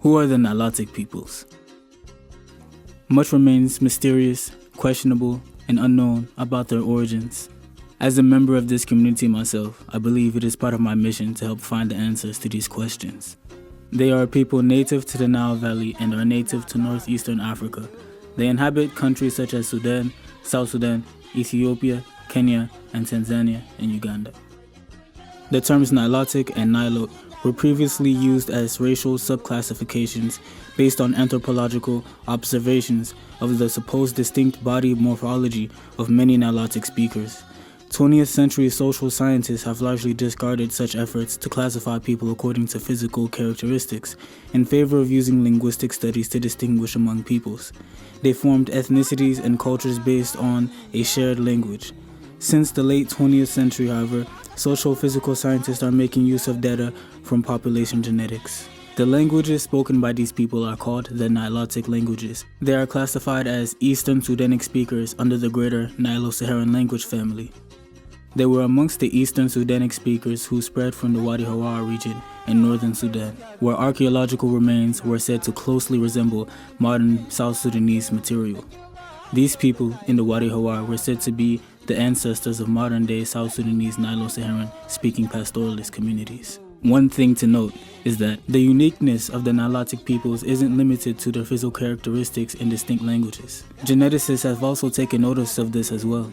Who are the Nilotic peoples? Much remains mysterious, questionable, and unknown about their origins. As a member of this community myself, I believe it is part of my mission to help find the answers to these questions. They are a people native to the Nile Valley and are native to northeastern Africa. They inhabit countries such as Sudan, South Sudan, Ethiopia, Kenya, and Tanzania, and Uganda. The terms Nilotic and Nilote were previously used as racial subclassifications based on anthropological observations of the supposed distinct body morphology of many Nilotic speakers. 20th century social scientists have largely discarded such efforts to classify people according to physical characteristics in favor of using linguistic studies to distinguish among peoples. They formed ethnicities and cultures based on a shared language. Since the late 20th century, however, social physical scientists are making use of data from population genetics. The languages spoken by these people are called the Nilotic languages. They are classified as Eastern Sudanic speakers under the Greater Nilo-Saharan language family. They were amongst the Eastern Sudanic speakers who spread from the Wadi Hawar region in northern Sudan, where archaeological remains were said to closely resemble modern South Sudanese material. These people in the Wadi Hawar were said to be the ancestors of modern-day South Sudanese Nilo-Saharan speaking pastoralist communities. One thing to note is that the uniqueness of the Nilotic peoples isn't limited to their physical characteristics in distinct languages. Geneticists have also taken notice of this as well.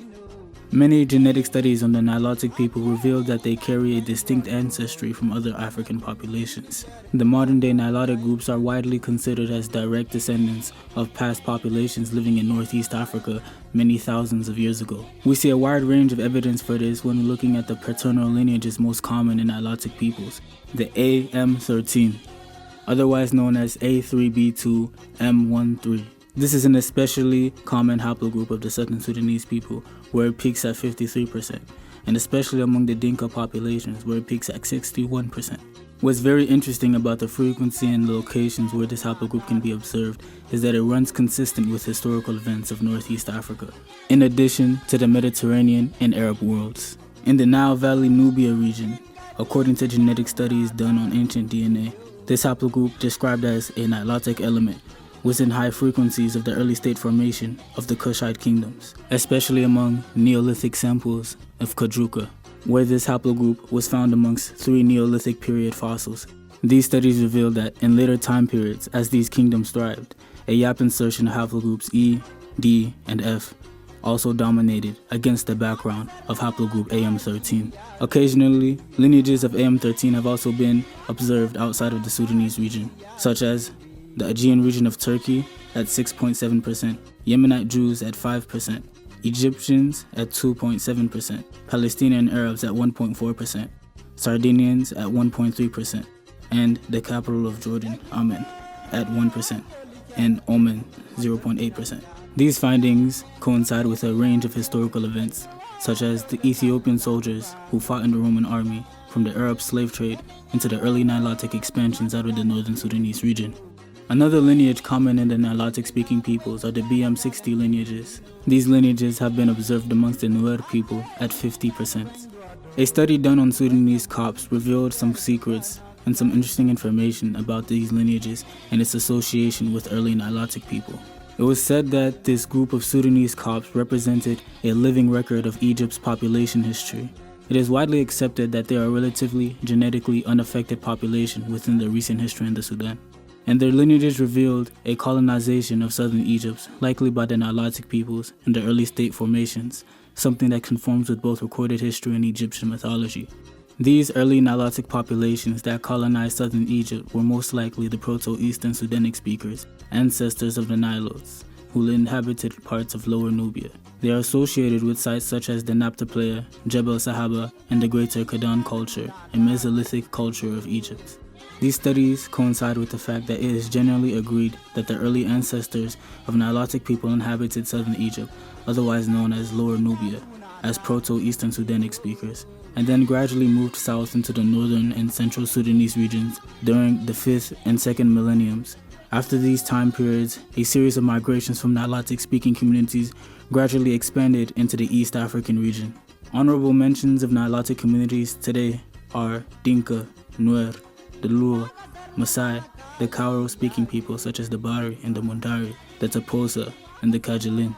Many genetic studies on the Nilotic people reveal that they carry a distinct ancestry from other African populations. The modern-day Nilotic groups are widely considered as direct descendants of past populations living in Northeast Africa many thousands of years ago. We see a wide range of evidence for this when looking at the paternal lineages most common in Nilotic peoples, the AM13, otherwise known as A3B2M13. This is an especially common haplogroup of the Southern Sudanese people, where it peaks at 53%, and especially among the Dinka populations, where it peaks at 61%. What's very interesting about the frequency and the locations where this haplogroup can be observed is that it runs consistent with historical events of Northeast Africa, in addition to the Mediterranean and Arab worlds. In the Nile Valley Nubia region, according to genetic studies done on ancient DNA, this haplogroup, described as a Nilotic element, was in high frequencies of the early state formation of the Kushite kingdoms, especially among Neolithic samples of Kadruka, where this haplogroup was found amongst 3 Neolithic period fossils. These studies reveal that in later time periods, as these kingdoms thrived, a YAP insertion of haplogroups E, D, and F also dominated against the background of haplogroup AM13. Occasionally, lineages of AM13 have also been observed outside of the Sudanese region, such as the Aegean region of Turkey at 6.7%, Yemenite Jews at 5%, Egyptians at 2.7%, Palestinian Arabs at 1.4%, Sardinians at 1.3%, and the capital of Jordan, Amman, at 1%, and Oman 0.8%. These findings coincide with a range of historical events, such as the Ethiopian soldiers who fought in the Roman army, from the Arab slave trade into the early Nilotic expansions out of the northern Sudanese region. Another lineage common in the Nilotic-speaking peoples are the BM60 lineages. These lineages have been observed amongst the Nuer people at 50%. A study done on Sudanese Copts revealed some secrets and some interesting information about these lineages and its association with early Nilotic people. It was said that this group of Sudanese Copts represented a living record of Egypt's population history. It is widely accepted that they are a relatively genetically unaffected population within the recent history in the Sudan, and their lineages revealed a colonization of southern Egypt, likely by the Nilotic peoples in the early state formations, something that conforms with both recorded history and Egyptian mythology. These early Nilotic populations that colonized southern Egypt were most likely the Proto-Eastern Sudanic speakers, ancestors of the Nilotes, who inhabited parts of Lower Nubia. They are associated with sites such as the Napta Playa, Jebel Sahaba, and the Greater Kadan culture, a Mesolithic culture of Egypt. These studies coincide with the fact that it is generally agreed that the early ancestors of Nilotic people inhabited southern Egypt, otherwise known as Lower Nubia, as Proto-Eastern Sudanic speakers, and then gradually moved south into the northern and central Sudanese regions during the 5th and 2nd millenniums. After these time periods, a series of migrations from Nilotic-speaking communities gradually expanded into the East African region. Honorable mentions of Nilotic communities today are Dinka, Nuer, the Luo, Maasai, the Kauro-speaking people such as the Bari and the Mundari, the Toposa and the Kajilin.